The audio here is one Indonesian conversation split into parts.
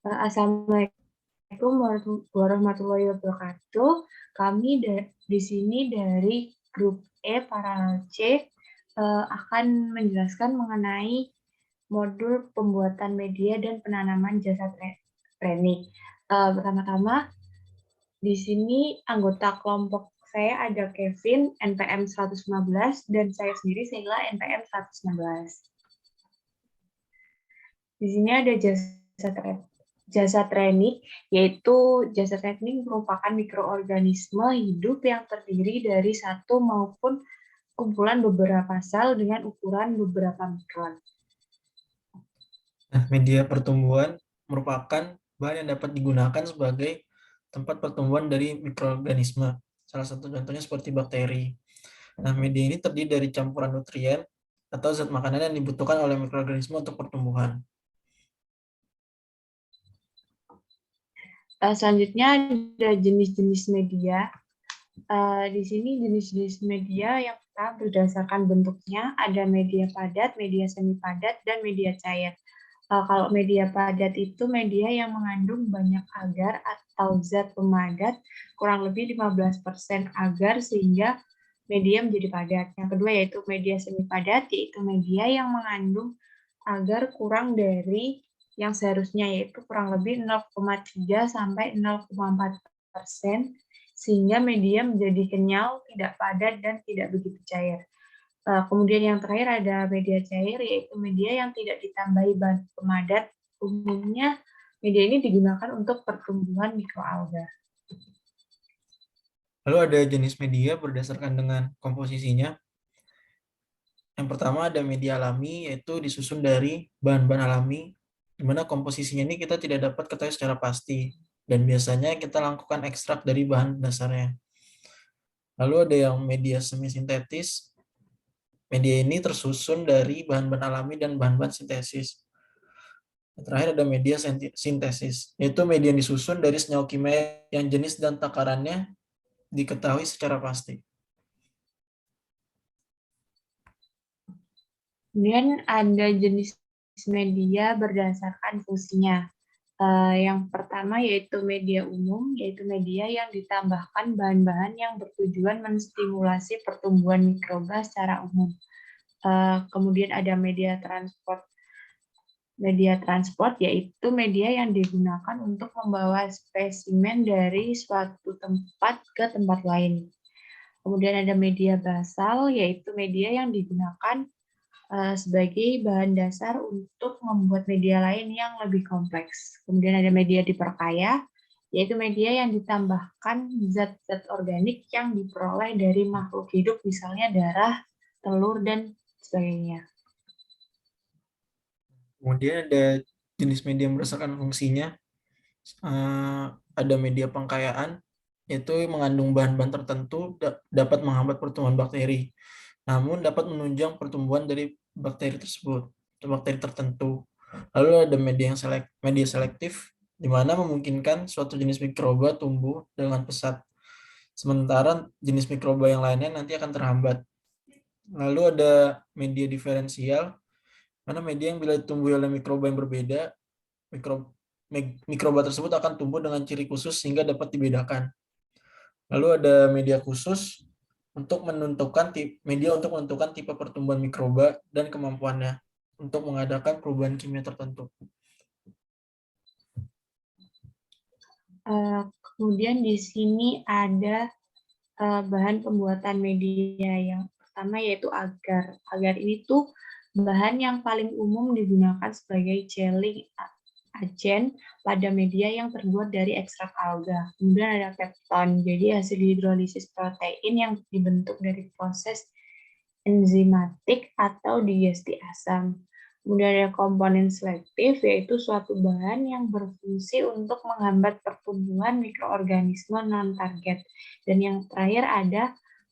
Assalamualaikum warahmatullahi wabarakatuh. Kami di sini dari grup E Paralel C akan menjelaskan mengenai modul pembuatan media dan penanaman jasa training. Pertama-tama, di sini anggota kelompok saya ada Kevin, NPM 115, dan saya sendiri Sheila, NPM 116. Di sini ada jasa training, yaitu jasa training merupakan mikroorganisme hidup yang terdiri dari satu maupun kumpulan beberapa sel dengan ukuran beberapa mikron. Nah, media pertumbuhan merupakan bahan yang dapat digunakan sebagai tempat pertumbuhan dari mikroorganisme. Salah satu contohnya seperti bakteri. Nah, media ini terdiri dari campuran nutrien atau zat makanan yang dibutuhkan oleh mikroorganisme untuk pertumbuhan. Selanjutnya ada jenis-jenis media. Di sini jenis-jenis media yang pertama berdasarkan bentuknya ada media padat, media semi padat, dan media cair. Kalau media padat itu media yang mengandung banyak agar atau zat pemadat, kurang lebih 15% agar sehingga media menjadi padat. Yang kedua yaitu media semi padat, yaitu media yang mengandung agar kurang dari yang seharusnya, yaitu kurang lebih 0,3 sampai 0,4%, sehingga media menjadi kenyal, tidak padat, dan tidak begitu cair. Kemudian yang terakhir ada media cair, yaitu media yang tidak ditambahi bahan pemadat. Umumnya media ini digunakan untuk pertumbuhan mikroalga. Lalu ada jenis media berdasarkan dengan komposisinya. Yang pertama ada media alami, yaitu disusun dari bahan-bahan alami, di mana komposisinya ini kita tidak dapat ketahui secara pasti, dan biasanya kita lakukan ekstrak dari bahan dasarnya. Lalu ada yang media semi sintetis. Media ini tersusun dari bahan-bahan alami dan bahan-bahan sintesis. Terakhir ada media sintesis, yaitu media yang disusun dari senyawa kimia yang jenis dan takarannya diketahui secara pasti. Kemudian ada jenis media berdasarkan fungsinya. Yang pertama yaitu media umum, yaitu media yang ditambahkan bahan-bahan yang bertujuan menstimulasi pertumbuhan mikroba secara umum. Kemudian ada media transport. Media transport yaitu media yang digunakan untuk membawa spesimen dari suatu tempat ke tempat lain. Kemudian ada media basal, yaitu media yang digunakan sebagai bahan dasar untuk membuat media lain yang lebih kompleks. Kemudian ada media diperkaya, yaitu media yang ditambahkan zat-zat organik yang diperoleh dari makhluk hidup, misalnya darah, telur, dan sebagainya. Kemudian ada jenis media yang berdasarkan fungsinya. Ada media pengkayaan, yaitu mengandung bahan-bahan tertentu dapat menghambat pertumbuhan bakteri, namun dapat menunjang pertumbuhan dari bakteri tersebut atau bakteri tertentu. Lalu ada media selektif, di mana memungkinkan suatu jenis mikroba tumbuh dengan pesat, sementara jenis mikroba yang lainnya nanti akan terhambat. Lalu ada media diferensial, mana media yang bila ditumbuhi oleh mikroba yang berbeda, mikroba tersebut akan tumbuh dengan ciri khusus sehingga dapat dibedakan. Lalu ada media khusus untuk menentukan tipe pertumbuhan mikroba dan kemampuannya untuk mengadakan perubahan kimia tertentu. Kemudian di sini ada bahan pembuatan media yang pertama yaitu agar. Agar ini tuh bahan yang paling umum digunakan sebagai gelling agent pada media yang terbuat dari ekstrak alga. Kemudian ada pepton, jadi hasil hidrolisis protein yang dibentuk dari proses enzimatik atau digesti asam. Kemudian ada komponen selektif, yaitu suatu bahan yang berfungsi untuk menghambat pertumbuhan mikroorganisme non-target. Dan yang terakhir ada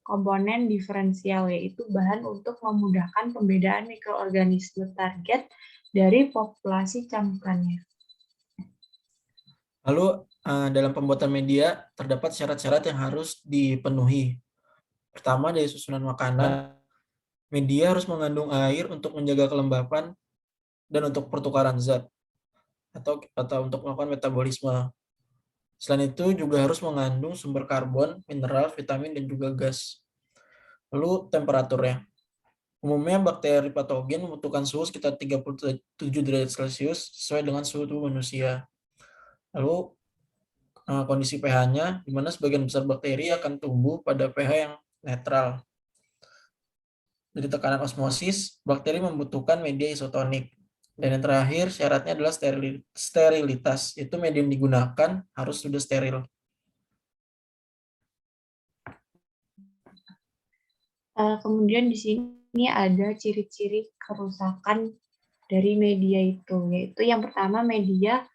komponen diferensial, yaitu bahan untuk memudahkan pembedaan mikroorganisme target dari populasi campurannya. Lalu dalam pembuatan media terdapat syarat-syarat yang harus dipenuhi. Pertama dari susunan makanan, media harus mengandung air untuk menjaga kelembapan dan untuk pertukaran zat. atau untuk melakukan metabolisme. Selain itu juga harus mengandung sumber karbon, mineral, vitamin, dan juga gas. Lalu temperaturnya. Umumnya bakteri patogen membutuhkan suhu sekitar 37 derajat Celcius sesuai dengan suhu tubuh manusia. Lalu kondisi pH-nya, di mana sebagian besar bakteri akan tumbuh pada pH yang netral. Dari tekanan osmosis, bakteri membutuhkan media isotonik. Dan yang terakhir, syaratnya adalah sterilitas, yaitu media yang digunakan harus sudah steril. Kemudian di sini ada ciri-ciri kerusakan dari media itu, yaitu yang pertama media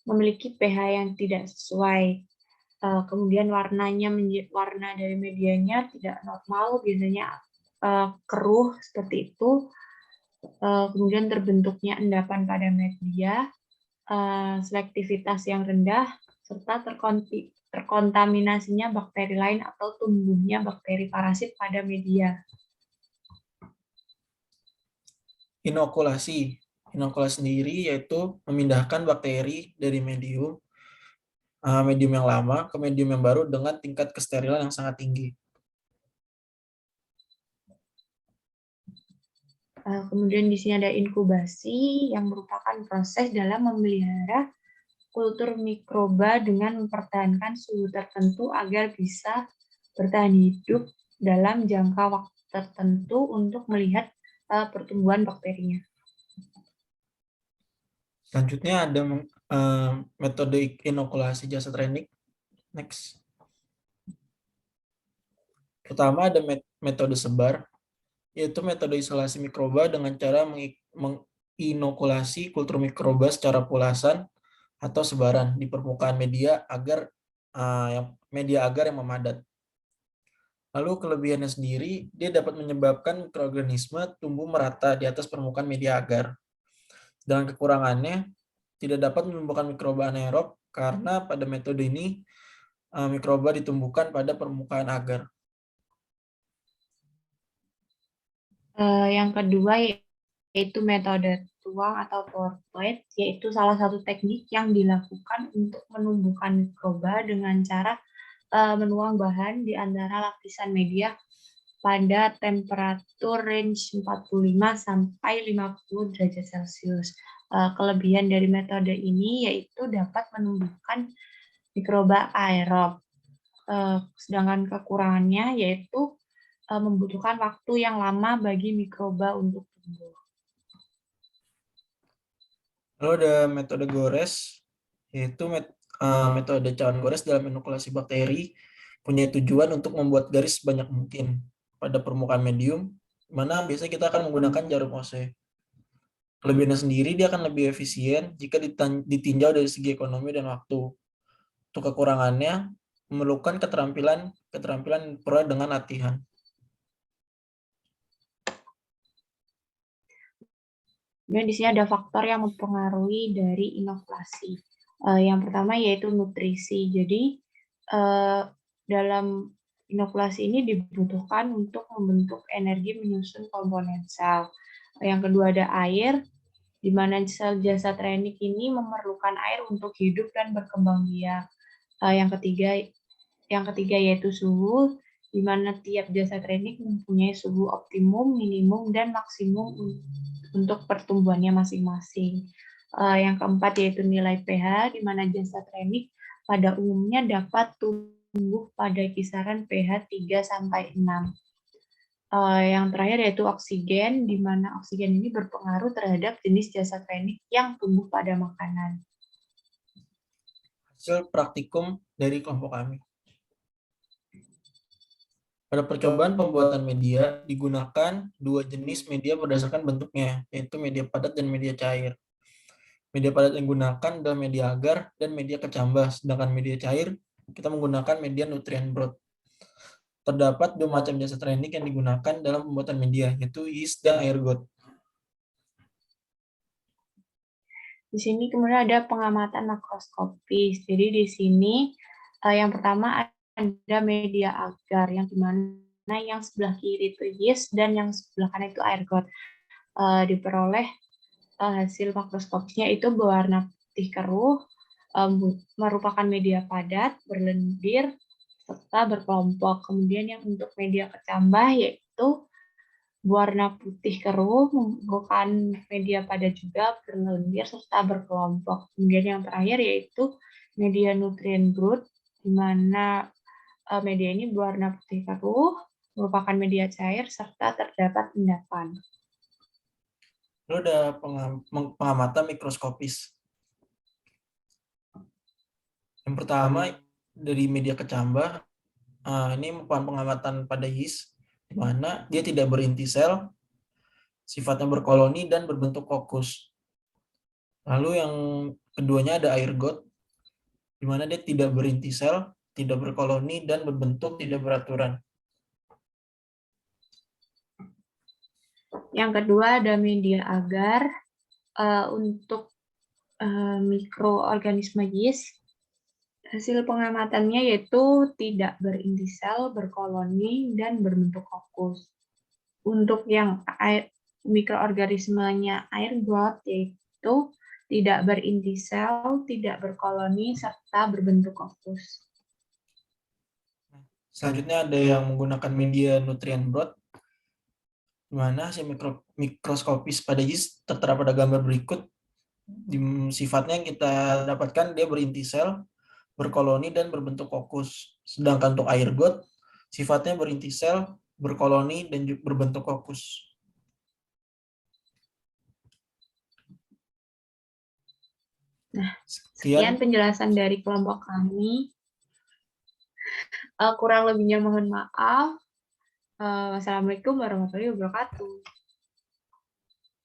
memiliki pH yang tidak sesuai. Kemudian warna dari medianya tidak normal, biasanya keruh seperti itu. Kemudian terbentuknya endapan pada media, selektivitas yang rendah, serta terkontaminasinya bakteri lain atau tumbuhnya bakteri parasit pada media. Inokulasi. Inokulasi sendiri yaitu memindahkan bakteri dari medium yang lama ke medium yang baru dengan tingkat kesterilan yang sangat tinggi. Kemudian di sini ada inkubasi yang merupakan proses dalam memelihara kultur mikroba dengan mempertahankan suhu tertentu agar bisa bertahan hidup dalam jangka waktu tertentu untuk melihat pertumbuhan bakterinya. Selanjutnya ada metode inokulasi jasad renik. Next. Pertama ada metode sebar, yaitu metode isolasi mikroba dengan cara menginokulasi kultur mikroba secara pulasan atau sebaran di permukaan media agar yang memadat. Lalu kelebihannya sendiri, dia dapat menyebabkan mikroorganisme tumbuh merata di atas permukaan media agar. Dan kekurangannya, tidak dapat menumbuhkan mikroba anaerob karena pada metode ini mikroba ditumbuhkan pada permukaan agar. Yang kedua yaitu metode tuang atau pour plate, yaitu salah satu teknik yang dilakukan untuk menumbuhkan mikroba dengan cara menuang bahan di antara lapisan media pada temperatur range 45 sampai 50 derajat Celcius. Kelebihan dari metode ini yaitu dapat menumbuhkan mikroba aerob. Sedangkan kekurangannya yaitu membutuhkan waktu yang lama bagi mikroba untuk tumbuh. Lalu ada metode gores, yaitu metode cawan gores dalam inokulasi bakteri punya tujuan untuk membuat garis sebanyak mungkin pada permukaan medium, mana biasanya kita akan menggunakan jarum OC. Kelebihannya sendiri, dia akan lebih efisien jika ditinjau dari segi ekonomi dan waktu. Untuk kekurangannya, memerlukan keterampilan peroleh dengan latihan. Dan di sini ada faktor yang mempengaruhi dari inokulasi. Yang pertama yaitu nutrisi. Jadi dalam inokulasi ini dibutuhkan untuk membentuk energi menyusun komponen sel. Yang kedua ada air, di mana sel jasad renik ini memerlukan air untuk hidup dan berkembang biak. Yang ketiga yaitu suhu, di mana tiap jasad renik mempunyai suhu optimum, minimum, dan maksimum untuk pertumbuhannya masing-masing. Yang keempat yaitu nilai pH, di mana jasad renik pada umumnya dapat tumbuh pada kisaran pH 3-6. Yang terakhir yaitu oksigen, di mana oksigen ini berpengaruh terhadap jenis jasad renik yang tumbuh pada makanan. Hasil praktikum dari kelompok kami. Pada percobaan pembuatan media, digunakan dua jenis media berdasarkan bentuknya, yaitu media padat dan media cair. Media padat yang digunakan adalah media agar dan media kecambah, sedangkan media cair kita menggunakan media nutrient broth. Terdapat dua macam jasad renik yang digunakan dalam pembuatan media, yaitu yeast dan ergot. Di sini kemudian ada pengamatan makroskopis. Jadi di sini yang pertama ada media agar, yang dimana yang sebelah kiri itu yeast dan yang sebelah kanan itu ergot. Diperoleh hasil makroskopisnya itu berwarna putih keruh merupakan media padat, berlendir, serta berkelompok. Kemudian yang untuk media kecambah yaitu warna putih keruh merupakan media padat juga, berlendir, serta berkelompok. Kemudian yang terakhir yaitu media nutrien brood, di mana media ini berwarna putih keruh, merupakan media cair, serta terdapat endapan. Lalu ada pengamatan mikroskopis. Yang pertama dari media kecambah, ini merupakan pengamatan pada yeast, di mana dia tidak berinti sel, sifatnya berkoloni dan berbentuk kokus. Lalu yang keduanya ada air got, di mana dia tidak berinti sel, tidak berkoloni dan berbentuk tidak beraturan. Yang kedua ada media agar. Untuk mikroorganisme yeast, hasil pengamatannya yaitu tidak berinti sel, berkoloni, dan berbentuk kokus. Untuk yang mikroorganismenya air got yaitu tidak berinti sel, tidak berkoloni, serta berbentuk kokus. Selanjutnya ada yang menggunakan media nutrien broth, di mana hasil mikroskopis pada yeast tertera pada gambar berikut. Sifatnya yang kita dapatkan dia berinti sel, berkoloni, dan berbentuk kokus. Sedangkan untuk air got, sifatnya berinti sel, berkoloni, dan berbentuk kokus. Nah, sekian penjelasan dari kelompok kami. Kurang lebihnya mohon maaf. Wassalamualaikum warahmatullahi wabarakatuh.